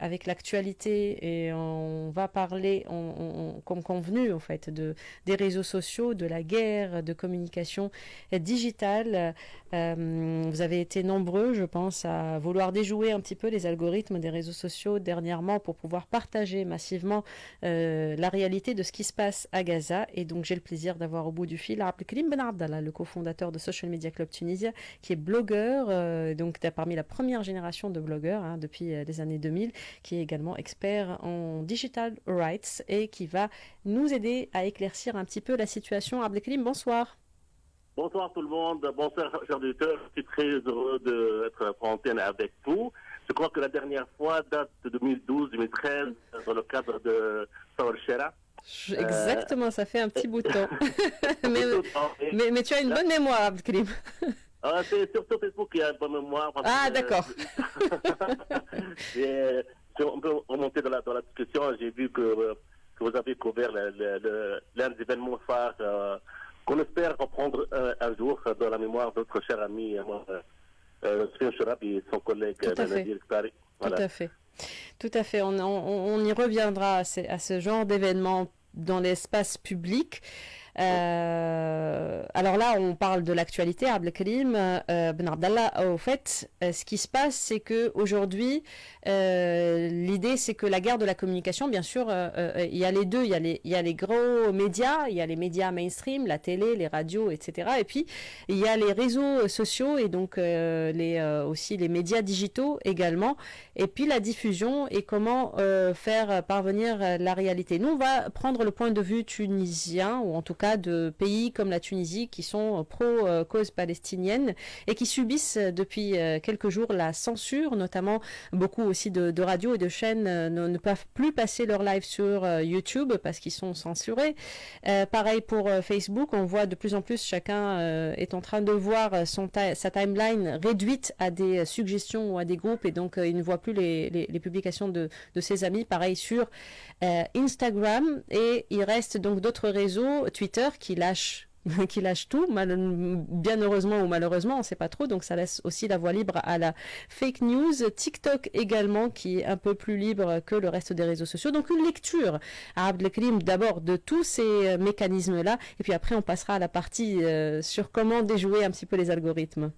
avec l'actualité et on va parler, comme convenu en fait, des réseaux sociaux, de la guerre de communication digitale. Vous avez été nombreux, je pense, à vouloir déjouer un petit peu les algorithmes des réseaux sociaux dernièrement pour pouvoir partager massivement la réalité de ce qui se passe à Gaza. Et donc j'ai le plaisir d'avoir au bout du fil Abdelkrim Ben Abdallah, le cofondateur de Social Media Club Tunisia, qui est blogueur, donc parmi la première génération de blogueurs depuis les années 2000, qui est également expert en digital rights et qui va nous aider à éclaircir un petit peu la situation. Abdelkrim, bonsoir. Bonsoir tout le monde, bonsoir chers auditeurs, je suis très heureux d'être en antenne avec vous. Je crois que la dernière fois date de 2012-2013 dans le cadre de Sawar Shera. Exactement, ça fait un petit bout de temps. mais tu as une bonne mémoire, Abdelkrim. C'est surtout Facebook qui a une bonne mémoire. Ah, d'accord. On peut remonter dans la discussion. J'ai vu que vous avez couvert l'un des événements phares qu'on espère reprendre un jour dans la mémoire de notre cher ami Sfin Chourab et son collègue Nadir Ktari. Voilà. Tout à fait. Tout à fait. On y reviendra à ce genre d'événements dans l'espace public. Alors là, on parle de l'actualité, Abdelkrim Ben Abdallah. Au fait, ce qui se passe, c'est que aujourd'hui, l'idée, c'est que la guerre de la communication, bien sûr, il y a les deux. Il y a les gros médias, il y a les médias mainstream, la télé, les radios, etc. Et puis il y a les réseaux sociaux et donc aussi les médias digitaux également. Et puis la diffusion et comment faire parvenir la réalité. Nous, on va prendre le point de vue tunisien, ou en tout cas de pays comme la Tunisie qui sont pro-cause palestinienne et qui subissent depuis quelques jours la censure, notamment beaucoup aussi de radios et de chaînes ne peuvent plus passer leur live sur YouTube parce qu'ils sont censurés. Pareil pour Facebook, on voit de plus en plus chacun est en train de voir sa timeline réduite à des suggestions ou à des groupes et donc il ne voit plus les publications de ses amis. Pareil sur Instagram, et il reste donc d'autres réseaux, Twitter qui lâche tout, bien heureusement ou malheureusement, on ne sait pas trop, donc ça laisse aussi la voie libre à la fake news. TikTok également qui est un peu plus libre que le reste des réseaux sociaux. Donc une lecture à Abdelkrim d'abord de tous ces mécanismes-là, et puis après on passera à la partie sur comment déjouer un petit peu les algorithmes.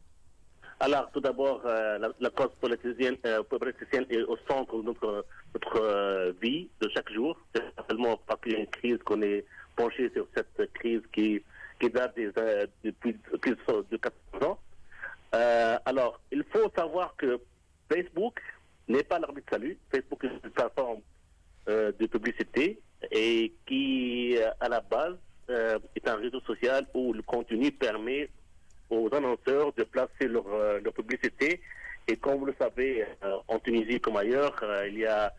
Alors, tout d'abord, la cause politicienne est au centre de notre vie de chaque jour. C'est seulement parce qu'il y a une crise qu'on est penché sur cette crise qui date depuis plus de 14 ans. Alors, il faut savoir que Facebook n'est pas l'arbitre de salut. Facebook est une plateforme de publicité et qui, à la base, est un réseau social où le contenu permet aux annonceurs de placer leur publicité. Et comme vous le savez, en Tunisie comme ailleurs, il y a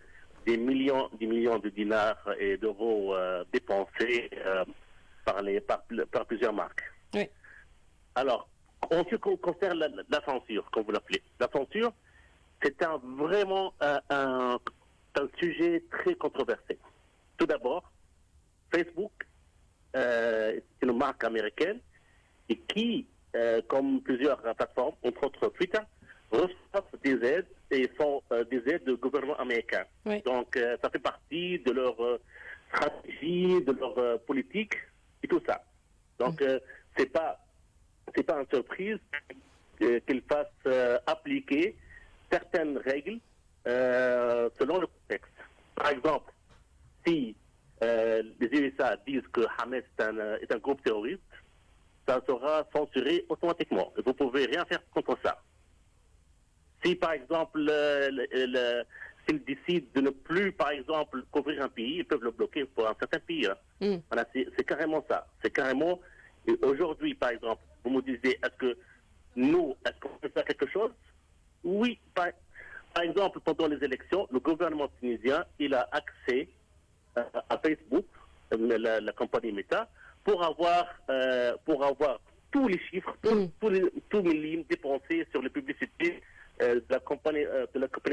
des millions de dinars et d'euros dépensés par plusieurs marques. Oui. Alors, en ce qui concerne la censure, comme vous l'appelez, la censure, c'est vraiment un sujet très controversé. Tout d'abord, Facebook, c'est une marque américaine et qui, comme plusieurs plateformes, entre autres Twitter, reçoivent des aides et sont des aides du gouvernement américain. Oui. Donc, ça fait partie de leur stratégie, de leur politique et tout ça. Donc, c'est pas une surprise qu'ils fassent appliquer certaines règles selon le contexte. Par exemple, si les USA disent que Hamas est un groupe terroriste, ça sera censuré automatiquement. Vous ne pouvez rien faire contre ça. Si, par exemple, s'ils décident de ne plus, par exemple, couvrir un pays, ils peuvent le bloquer pour un certain pays. Voilà, c'est carrément ça. C'est carrément... Aujourd'hui, par exemple, vous me disiez, est-ce qu'on peut faire quelque chose? Oui. Par exemple, pendant les élections, le gouvernement tunisien, il a accès à Facebook, la compagnie Meta, pour avoir tous les chiffres, tous les lignes dépensées sur les publicités de la compagnie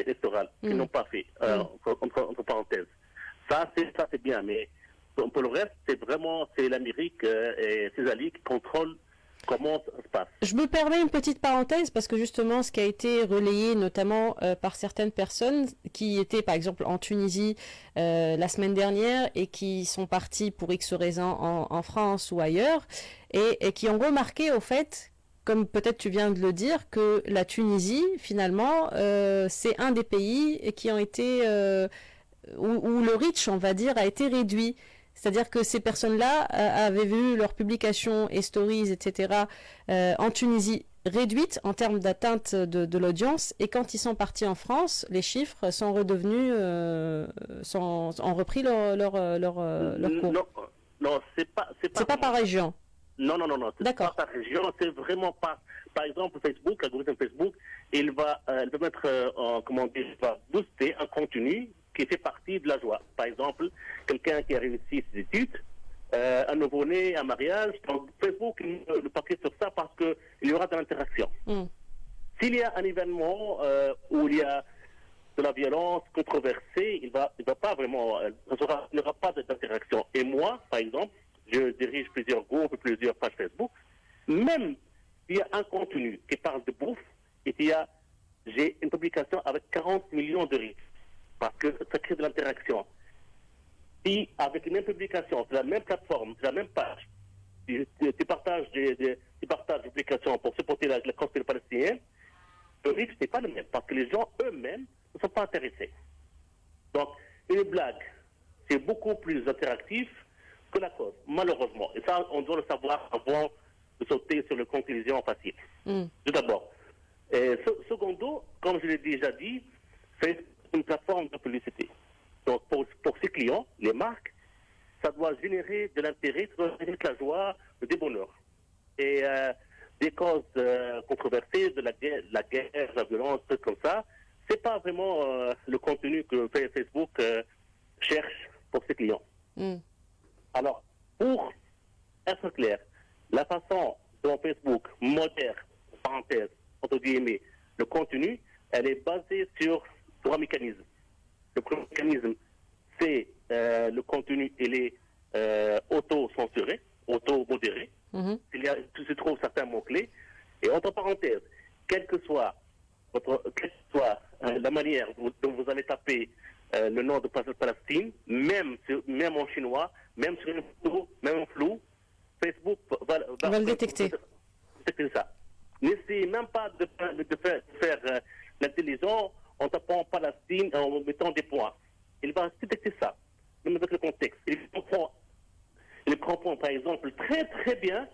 électorale qu'ils n'ont pas fait, entre parenthèses. Ça c'est bien, mais pour le reste, c'est l'Amérique et ses alliés qui contrôlent comment ça se passe. Je me permets une petite parenthèse parce que justement, ce qui a été relayé notamment par certaines personnes qui étaient par exemple en Tunisie la semaine dernière et qui sont partis pour X raisons en France ou ailleurs et qui ont remarqué au fait, comme peut-être tu viens de le dire, que la Tunisie finalement c'est un des pays qui ont été où le reach, on va dire, a été réduit. C'est-à-dire que ces personnes-là avaient vu leurs publications et stories, etc., en Tunisie réduites en termes d'atteinte de l'audience, et quand ils sont partis en France, les chiffres sont redevenus, ont repris leur cours. Non, non, C'est pas par région. Non, c'est pas D'accord. par région, c'est vraiment pas. Par exemple, Facebook, l'algorithme Facebook, il va mettre, comment dire, il va booster un contenu qui fait partie de la joie. Par exemple, quelqu'un qui a réussi ses études, un nouveau-né, un mariage, donc Facebook le paquet sur ça parce qu'il y aura de l'interaction. S'il y a un événement où il y a de la violence controversée, il va pas vraiment, il n'y aura pas d'interaction. Et moi, par exemple, je dirige plusieurs groupes, plusieurs pages Facebook, même s'il y a un contenu qui parle de bouffe, et j'ai une publication avec 40 millions de retweets, parce que ça crée de l'interaction. Si avec une même publication, sur la même plateforme, sur la même page, tu partages des publications pour supporter la cause palestinienne, le risque n'est pas le même, parce que les gens eux-mêmes ne sont pas intéressés. Donc, une blague, c'est beaucoup plus interactif que la cause, malheureusement. Et ça, on doit le savoir avant de sauter sur les conclusions faciles. Tout d'abord. Secondo, comme je l'ai déjà dit, c'est une plateforme de publicité. Donc, pour ses clients, les marques, ça doit générer de l'intérêt, ça doit générer de la joie, du bonheur. Et des causes controversées, de la guerre, la violence, trucs comme ça, c'est pas vraiment le contenu que Facebook cherche pour ses clients. Alors, pour être clair, la façon dont Facebook modère, parenthèse, entre guillemets, le contenu, elle est basée sur 3 mécanismes. Le premier mécanisme, c'est le contenu, il est auto-censuré, auto-modéré. Il se trouve certains mots-clés. Et entre parenthèses, quelle que soit la manière dont vous allez taper le nom de Palestine, même en chinois, même sur une photo, même en flou, Facebook va le détecter. Ça. N'essayez même pas de faire l'intelligent en tapant Palestine, en mettant des points. Il va détecter ça, même avec le contexte. Il comprend par exemple très très bien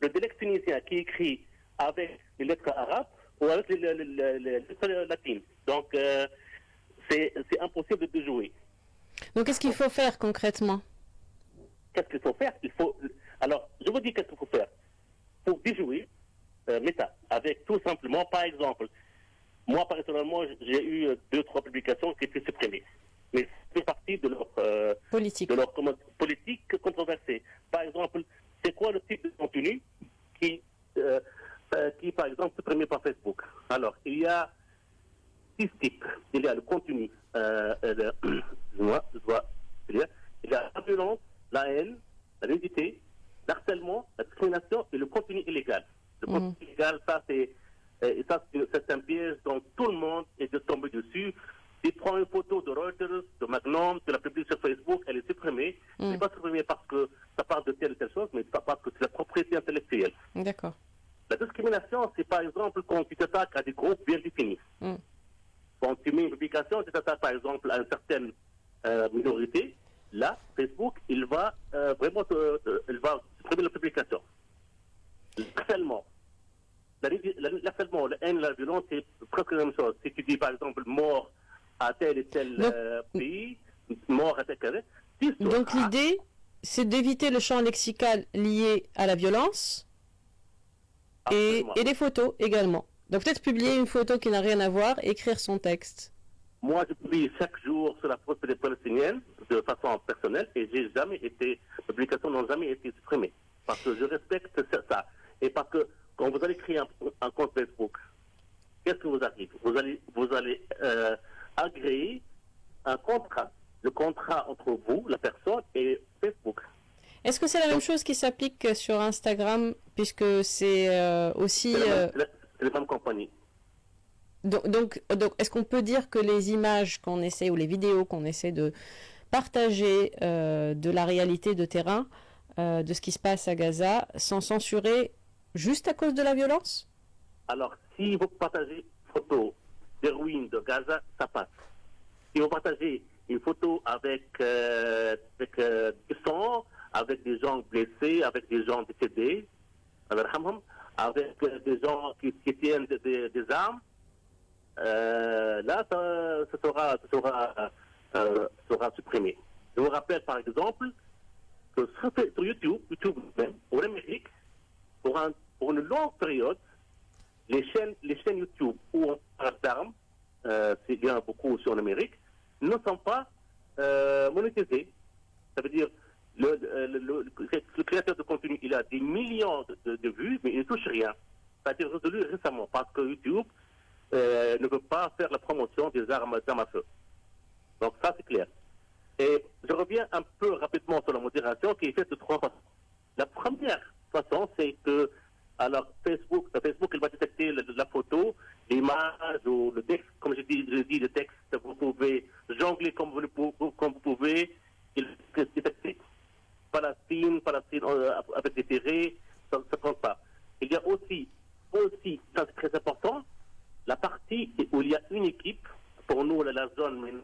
le dialecte tunisien qui écrit avec les lettres arabes ou avec les lettres latines. Donc, c'est impossible de jouer. Donc, qu'est-ce qu'il faut faire concrètement? Qu'est-ce qu'il faut faire? Alors, je vous dis qu'est-ce qu'il faut faire. Pour déjouer Meta, avec tout simplement, par exemple, moi, personnellement, j'ai eu 2-3 publications qui étaient supprimées. Mais c'est partie de leur politique controversée. Par exemple, c'est quoi le type de contenu qui par exemple, est supprimé par Facebook? Alors, il y a 6 types. Il y a le contenu, il y a la violence, la haine, la nudité, l'harcèlement, la discrimination et le contenu illégal. Le contenu illégal, ça c'est un piège dont tout le monde est de tomber dessus. Il prend une photo de Reuters, de Magnum, de la publie sur Facebook, elle est supprimée. Elle n'est pas supprimée parce que ça parle de telle ou telle chose, mais parce que c'est la propriété intellectuelle. D'accord. La discrimination, c'est par exemple quand tu t'attaques à des groupes bien définis. Quand tu mets une publication, tu t'attaques par exemple à une certaine minorité, là, Facebook, il va vraiment supprimer la publication. L'harcèlement. L'harcèlement, la haine, la violence, c'est presque la même chose. Si tu dis par exemple mort à tel et tel pays, mort à tel carré. Donc l'idée, c'est d'éviter le champ lexical lié à la violence et les photos également. Donc peut-être publier une photo qui n'a rien à voir, écrire son texte. Moi, je publie chaque jour sur la propriété palestinienne de façon personnelle et les publications n'ont jamais été supprimées. Parce que je respecte ça. Et parce que quand vous allez créer un compte Facebook, qu'est-ce que vous arrive? Vous allez agréer un contrat. Le contrat entre vous, la personne, et Facebook. Est-ce que c'est la même chose qui s'applique sur Instagram, puisque c'est aussi... C'est la même compagnie. Donc, est-ce qu'on peut dire que les images qu'on essaie, ou les vidéos qu'on essaie de partager de la réalité de terrain, de ce qui se passe à Gaza, sont censurées juste à cause de la violence? Alors, si vous partagez une photo des ruines de Gaza, ça passe. Si vous partagez une photo avec du sang, avec des gens blessés, avec des gens décédés, avec des gens qui tiennent des armes, là, ça sera supprimé. Je vous rappelle, par exemple, que sur YouTube même, en Amérique, pour une longue période, les chaînes YouTube où on parle d'armes, c'est bien beaucoup aussi en Amérique, ne sont pas monétisées. Ça veut dire le créateur de contenu, il a des millions de vues, mais il ne touche rien. Ça a été résolu récemment parce que YouTube ne veut pas faire la promotion des armes à feu. Donc ça, c'est clair. Et je reviens un peu rapidement sur la modération qui est faite de trois façons. La première façon, c'est que alors Facebook, il va détecter la photo, l'image ou le texte. Comme je dis le texte, vous pouvez jongler comme vous pouvez. Il détecte Palestine avec des tirés, ça ne compte pas. Il y a aussi, ça c'est très important, la partie où il y a une équipe. Pour nous, la zone,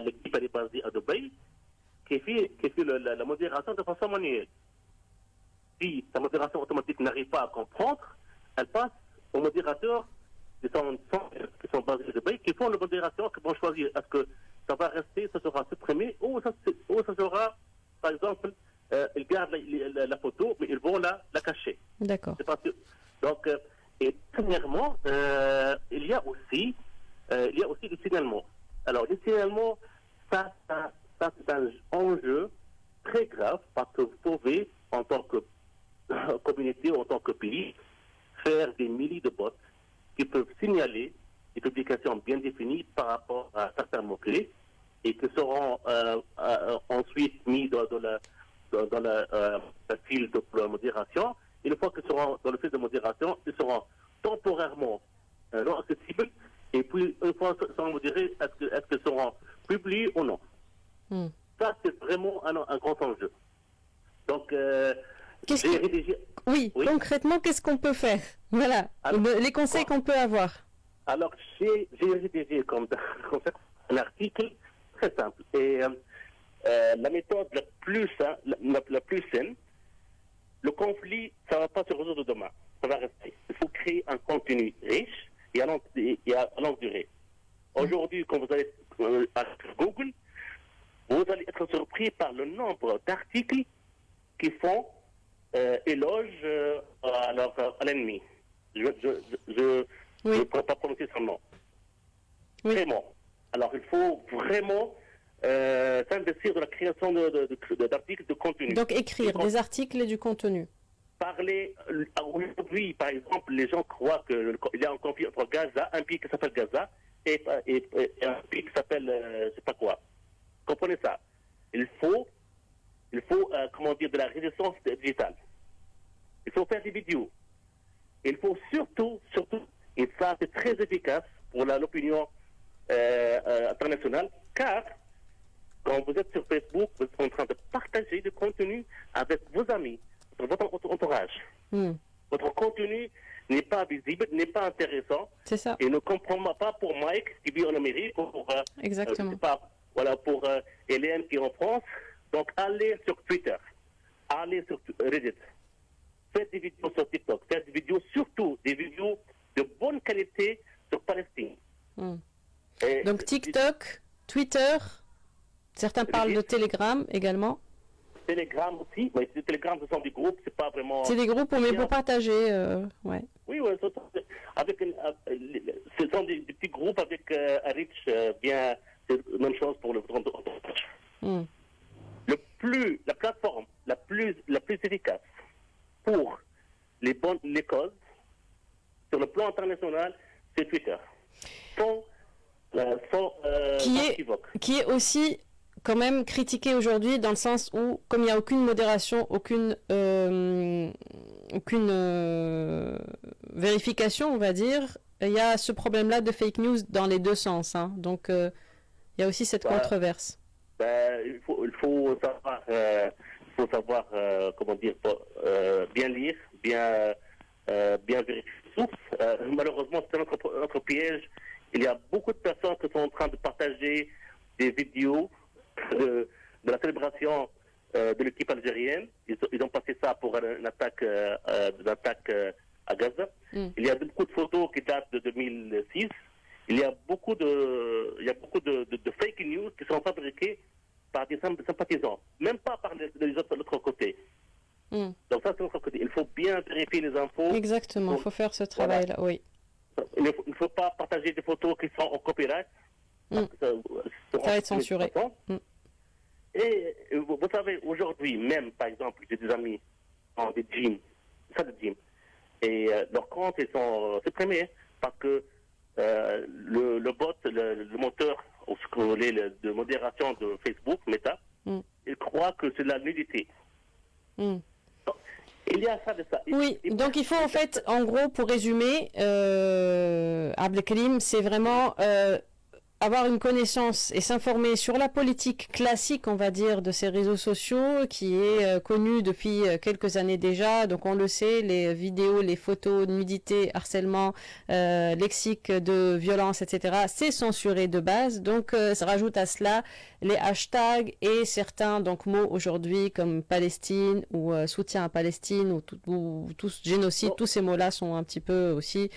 l'équipe elle est basée à Dubaï, qui fait la modération de façon manuelle. Si la modération automatique n'arrive pas à comprendre, elle passe aux modérateurs qui sont basés à Dubaï, qui font la modération, qui vont choisir est-ce que ça va rester, ça sera supprimé, ou ça sera, par exemple, ils gardent la photo, mais ils vont la cacher. D'accord. Donc, et premièrement, il y a aussi le signalement. Alors, le signalement, ça c'est un enjeu très grave parce que vous pouvez, en tant que communauté, en tant que pays, faire des milliers de bots qui peuvent signaler des publications bien définies par rapport à certains mots-clés et qui seront ensuite mis dans la file de modération. Et une fois qu'ils seront dans le fil de modération, ils seront temporairement non accessibles. Et puis, une fois qu'ils seront modérés, est-ce qu'ils seront publiés ou non? Ça, c'est vraiment un grand enjeu. Donc, j'ai rédigé... Oui, concrètement, qu'est-ce qu'on peut faire? Voilà, alors, les conseils qu'on peut avoir. Alors, j'ai rédigé comme un article très simple. Et la méthode la plus saine, le conflit, ça ne va pas se résoudre demain. Ça va rester. Il faut créer un contenu riche et à longue durée. Aujourd'hui, quand vous allez sur Google, vous allez être surpris par le nombre d'articles qui font éloge à l'ennemi. Je ne pourrais pas prononcer son nom. Oui. Vraiment. Alors, il faut vraiment s'investir dans la création d'articles de contenu. Donc, écrire des articles et du contenu. Parler, aujourd'hui, par exemple, les gens croient qu'il y a un conflit entre Gaza, un pays qui s'appelle Gaza, et un pays qui s'appelle, je ne sais pas quoi. Comprenez ça. Il faut comment dire, de la résistance digitale. Il faut faire des vidéos. Il faut surtout, et ça c'est très efficace pour l'opinion internationale, car quand vous êtes sur Facebook, vous êtes en train de partager du contenu avec vos amis, votre entourage. Votre contenu n'est pas visible, n'est pas intéressant. C'est ça. Et ne comprend pas pour Mike qui vit en Amérique, exactement. Pour Hélène qui est en France. Donc allez sur Twitter, allez sur Reddit, faites des vidéos sur TikTok, faites des vidéos, surtout des vidéos de bonne qualité sur Palestine. Donc TikTok, Twitter, certains parlent de Telegram également. Telegram aussi, mais Telegram ce sont des groupes, c'est pas vraiment... C'est des groupes, mais pour partager, ouais. Oui, ce sont des petits groupes avec un reach bien, c'est la même chose pour le entourage. La plateforme la plus efficace pour les causes sur le plan international, c'est Twitter. Qui est aussi quand même critiqué aujourd'hui dans le sens où, comme il n'y a aucune modération, aucune vérification, on va dire, il y a ce problème-là de fake news dans les deux sens. Hein. Donc, il y a aussi cette controverse. Il faut savoir, comment dire, bien lire, bien vérifier les sources. Malheureusement, c'est notre piège. Il y a beaucoup de personnes qui sont en train de partager des vidéos de la célébration de l'équipe algérienne. Ils ont passé ça pour une attaque à Gaza. Il y a beaucoup de photos qui datent de 2006. Il y a beaucoup de fake news qui sont fabriquées par des sympathisants, même pas par les autres de l'autre côté. Donc ça, c'est l'autre côté. Il faut bien vérifier les infos. Exactement, il faut faire ce travail-là, voilà. Oui. Il ne faut pas partager des photos qui sont en copyright. Ça va être censuré. Et vous savez, aujourd'hui, même, par exemple, j'ai des amis dans des gyms, et leurs comptes, ils sont supprimés parce que le bot, le moteur de modération de Facebook, Meta, il croit que c'est de la nudité. Donc, il y a ça de ça. Oui, donc il faut en fait, en gros, pour résumer, Abdelkrim, c'est vraiment avoir une connaissance et s'informer sur la politique classique, on va dire, de ces réseaux sociaux, qui est connue depuis quelques années déjà. Donc on le sait, les vidéos, les photos, nudité, harcèlement, lexique de violence, etc., c'est censuré de base. Donc ça rajoute à cela les hashtags et certains donc mots aujourd'hui comme Palestine ou soutien à Palestine ou génocide. Tous ces mots-là sont un petit peu aussi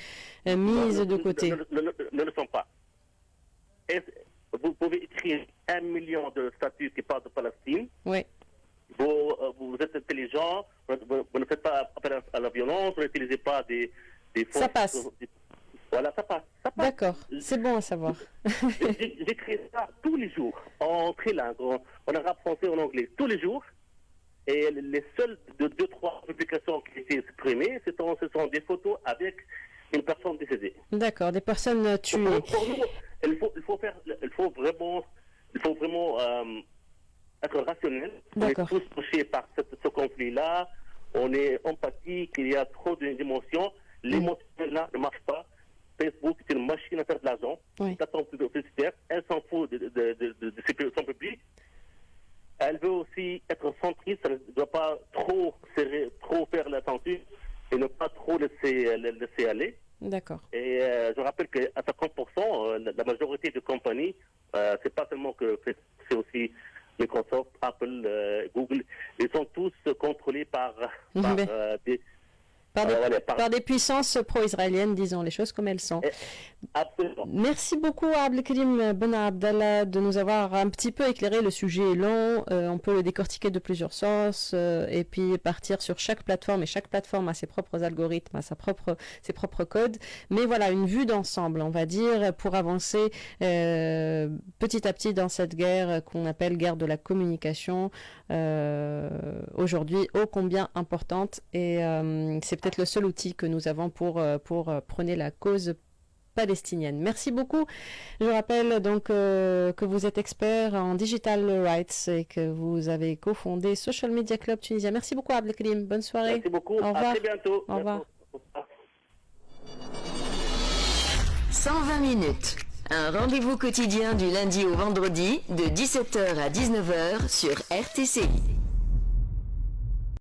mis de côté. Ne le sont pas. Vous pouvez écrire 1 million de statuts qui parlent de Palestine. Oui. Vous êtes intelligent, vous ne faites pas appel à la violence, vous n'utilisez pas des forces. Ça passe. Voilà, ça passe. D'accord, c'est bon à savoir. J'écris ça tous les jours, en trilingue, en arabe, français, en anglais, tous les jours. Et les seules 2-3 publications qui ont été supprimées, ce sont des photos avec une personne décédée. D'accord, des personnes tuées. Pour nous, il faut vraiment être rationnel. On est tous touchés par ce conflit-là. On est empathique, il y a trop d'émotions. L'émotion là ne marche pas. Facebook est une machine à faire de l'argent. Elle s'en fout de son public. Elle veut aussi être centriste. Elle ne doit pas trop faire la censure et ne pas trop laisser aller. D'accord. Et je rappelle qu'à 50%, la majorité des compagnies, c'est pas seulement que c'est aussi Microsoft, Apple, Google, ils sont tous contrôlés par des puissances pro-israéliennes, disons les choses comme elles sont. Absolument. Merci beaucoup à Abdelkrim Ben Abdallah de nous avoir un petit peu éclairé. Le sujet est long, on peut le décortiquer de plusieurs sens et puis partir sur chaque plateforme, et chaque plateforme a ses propres algorithmes, a ses propres codes. Mais voilà, une vue d'ensemble, on va dire, pour avancer petit à petit dans cette guerre qu'on appelle guerre de la communication, aujourd'hui ô combien importante, et c'est peut-être le seul outil que nous avons pour prôner la cause palestinienne. Merci beaucoup. Je rappelle donc que vous êtes expert en digital rights et que vous avez cofondé Social Media Club Tunisia. Merci beaucoup Abdelkrim. Bonne soirée. Merci beaucoup. Au revoir. À très bientôt. Au revoir. 120 minutes. Un rendez-vous quotidien du lundi au vendredi de 17h à 19h sur RTCI.